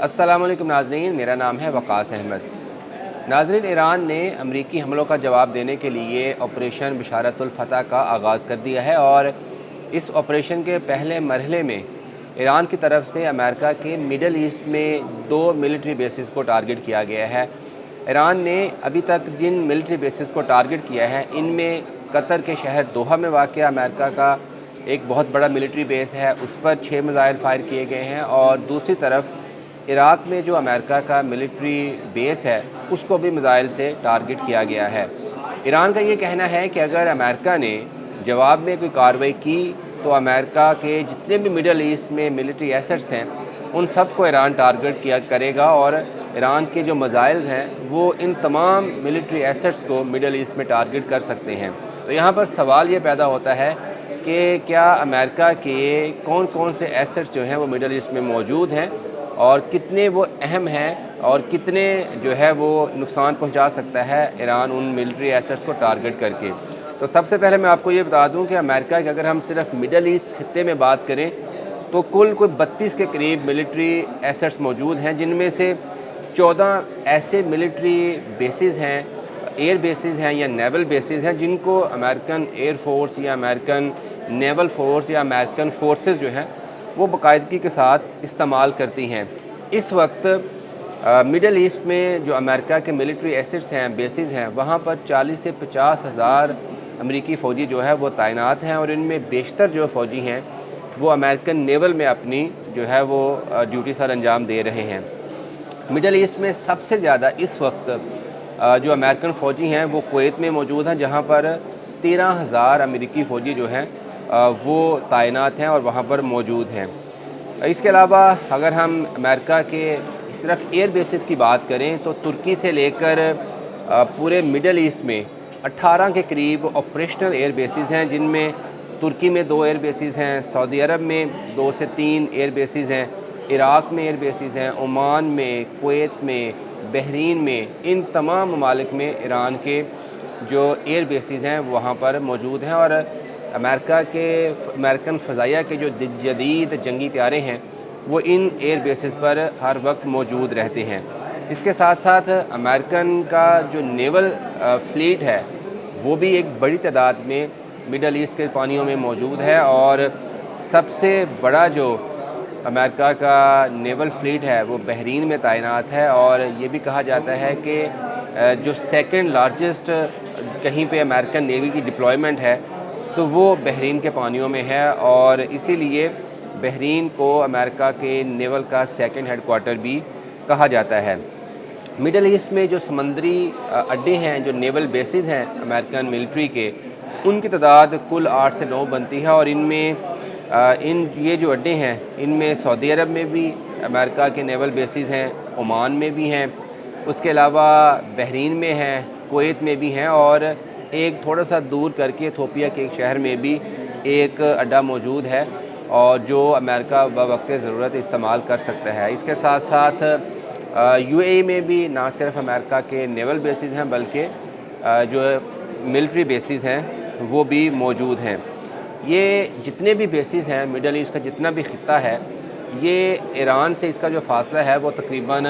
अस्सलाम वालेकुम नाज़रीन, मेरा नाम है वक़ास अहमद। नाज़रीन, ईरान ने अमरीकी हमलों का जवाब देने के लिए ऑपरेशन बिशारतुल फ़तह का आगाज़ कर दिया है और इस ऑपरेशन के पहले मरहले में ईरान की तरफ से अमेरिका के मिडल ईस्ट में 2 मिलिट्री बेसिस को टारगेट किया गया है। ईरान ने अभी तक जिन मिलिट्री बेसिस को टारगेट किया है, इनमें कतर के शहर दोहा में वाक़या अमेरिका का एक बहुत बड़ा मिलिट्री बेस है, उस पर 6 मिसाइल फायर किए गए हैं और दूसरी तरफ इराक़ में जो अमेरिका का मिलिट्री बेस है, उसको भी मिसाइल से टारगेट किया गया है। ईरान का ये कहना है कि अगर अमेरिका ने जवाब में कोई कार्रवाई की तो अमेरिका के जितने भी मिडल ईस्ट में मिलिट्री एसेट्स हैं, उन सब को ईरान टारगेट किया करेगा और ईरान के जो मिसाइल हैं वो इन तमाम मिलिट्री एसेट्स को मिडल ईस्ट में टारगेट कर सकते हैं। तो यहाँ पर सवाल ये पैदा होता है कि क्या अमेरिका के कौन कौन से एसेट्स जो हैं वो मिडल ईस्ट में मौजूद हैं और कितने वो अहम हैं और कितने जो है वो नुकसान पहुंचा सकता है ईरान उन मिलिट्री एसेट्स को टारगेट करके। तो सबसे पहले मैं आपको ये बता दूं कि अमेरिका की अगर हम सिर्फ मिडल ईस्ट खित्ते में बात करें तो कुल कोई 32 के करीब मिलिट्री एसेट्स मौजूद हैं, जिनमें से 14 ऐसे मिलिट्री बेसिस हैं, एयर बेसिस हैं या नेवल बेसिस हैं, जिनको अमेरिकन एयर फोर्स या अमेरिकन नेवल फोर्स या अमेरिकन फोर्सेस जो हैं वो बाकायदगी के साथ इस्तेमाल करती हैं। इस वक्त मिडल ईस्ट में जो अमेरिका के मिलिट्री एसेट्स हैं, बेसिस हैं, वहाँ पर 40 से 50 हज़ार अमरीकी फ़ौजी जो है वो तैनात हैं और इनमें बेशतर जो फ़ौजी हैं वो अमेरिकन नेवल में अपनी जो है वो ड्यूटी सर अंजाम दे रहे हैं। मिडल ईस्ट में सबसे ज़्यादा इस वक्त जो अमेरिकन फ़ौजी हैं वो कुवैत में मौजूद हैं, जहाँ पर 13,000 अमरीकी फ़ौजी जो हैं वो तैनात हैं और वहाँ पर मौजूद हैं। इसके अलावा अगर हम अमेरिका के सिर्फ एयर बेसिस की बात करें तो तुर्की से लेकर पूरे मिडल ईस्ट में 18 के करीब ऑपरेशनल एयर बेसिस हैं, जिनमें तुर्की में 2 एयर बेसिस हैं, सऊदी अरब में 2 से 3 एयर बेसिस हैं, इराक़ में एयर बेसिस हैं, ओमान में, कुवैत में, बहरीन में। इन तमाम ममालिक में ईरान के जो एयर बेसिस हैं वहाँ पर मौजूद हैं और अमेरिकन फ़ज़ाइया के जो जदीद जंगी त्यारे हैं वो इन एयर बेसिस पर हर वक्त मौजूद रहते हैं। इसके साथ साथ अमेरिकन का जो नेवल फ्लीट है वो भी एक बड़ी तादाद में मिडल ईस्ट के पानियों में मौजूद है और सबसे बड़ा जो अमेरिका का नेवल फ्लीट है वो बहरीन में तैनात है और ये भी कहा जाता है कि जो सेकंड लार्जेस्ट कहीं पे अमेरिकन नेवी की डिप्लॉयमेंट है तो वो बहरीन के पानियों में है और इसीलिए बहरीन को अमेरिका के नेवल का सेकंड हेडक्वार्टर भी कहा जाता है। मिडल ईस्ट में जो समंदरी अड्डे हैं, जो नेवल बेसिस हैं अमेरिकन मिलिट्री के, उनकी तादाद कुल 8 से 9 बनती है और इनमें ये जो अड्डे हैं इनमें सऊदी अरब में भी अमेरिका के नेवल बेसिस हैं, ओमान में भी हैं, उसके अलावा बहरीन में हैं, कुवैत में भी हैं और एक थोड़ा सा दूर करके इथियोपिया के एक शहर में भी एक अड्डा मौजूद है और जो अमेरिका बवक्त ज़रूरत इस्तेमाल कर सकता है। इसके साथ साथ यूएई में भी ना सिर्फ अमेरिका के नेवल बेसिस हैं बल्कि जो मिलिट्री बेसिस हैं वो भी मौजूद हैं। ये जितने भी बेसिस हैं, मिडल ईस्ट का जितना भी खित्ता है, ये ईरान से इसका जो फ़ासला है वो तकरीबन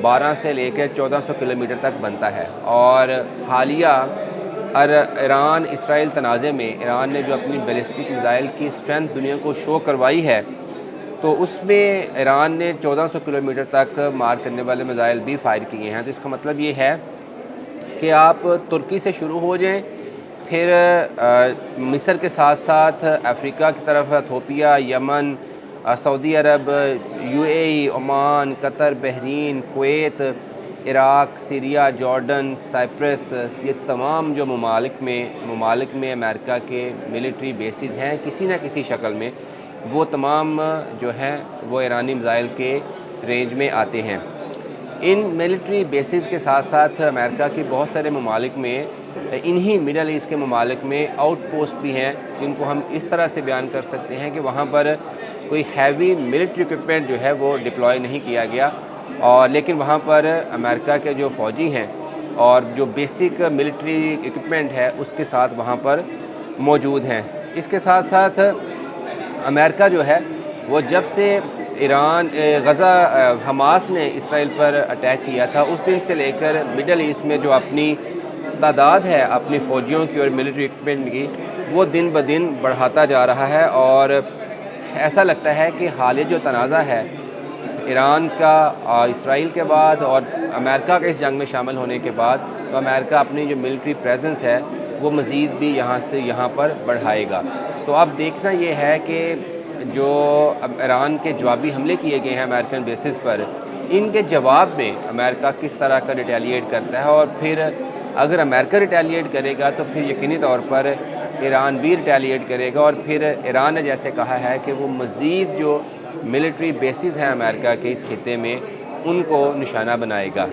12 से लेकर 1400 किलोमीटर तक बनता है और हालिया ईरान इसराइल तनाज़े में ईरान ने जो अपनी बैलिस्टिक मिसाइल की स्ट्रेंथ दुनिया को शो करवाई है तो उसमें ईरान ने 1400 किलोमीटर तक मार करने वाले मिसाइल भी फायर किए हैं। तो इसका मतलब ये है कि आप तुर्की से शुरू हो जाएं, फिर मिस्र के साथ साथ अफ्रीका की तरफ Ethiopia, Yemen, Saudi Arab, UAE, Oman, Qatar, Bahrain, Kuwait, Iraq, Syria, Jordan, Cyprus, ये तमाम जो ममालिक में अमेरिका के मिलिट्री बेसिस हैं किसी न किसी शक्ल में, वो तमाम जो हैं वो ईरानी मिसाइल के रेंज में आते हैं। इन मिलिट्री बेसिस के साथ साथ अमेरिका के बहुत सारे ममालिक में, इन्हीं मिडल ईस्ट के ममालिक में आउटपोस्ट भी हैं, जिनको हम इस तरह से बयान कर सकते हैं कि वहाँ पर कोई हैवी मिलिट्री इक्विपमेंट जो है वो डिप्लॉय नहीं किया गया और लेकिन वहाँ पर अमेरिका के जो फ़ौजी हैं और जो बेसिक मिलिट्री इक्विपमेंट है उसके साथ वहाँ पर मौजूद हैं। इसके साथ साथ अमेरिका जो है وہ جب سے ایران غزہ حماس نے اسرائیل پر اٹیک کیا تھا اس دن سے لے کر مڈل ایسٹ میں جو اپنی تعداد ہے اپنی فوجیوں کی اور ملٹری اکوپمنٹ کی وہ دن بدن بڑھاتا جا رہا ہے، اور ایسا لگتا ہے کہ حالیہ جو تنازع ہے ایران کا اسرائیل کے بعد اور امریکہ کے اس جنگ میں شامل ہونے کے بعد، تو امریکہ اپنی جو ملٹری پریزنس ہے وہ مزید بھی یہاں سے یہاں پر بڑھائے گا۔ تو اب دیکھنا یہ ہے کہ جو ایران کے جوابی حملے کیے گئے ہیں امریکن بیسز پر، ان کے جواب میں امریکہ کس طرح کا ریٹیلیٹ کرتا ہے، اور پھر اگر امریکہ ریٹیلیٹ کرے گا تو پھر یقینی طور پر ایران بھی ریٹیلیٹ کرے گا، اور پھر ایران نے جیسے کہا ہے کہ وہ مزید جو ملٹری بیسز ہیں امریکہ کے اس خطے میں ان کو نشانہ بنائے گا۔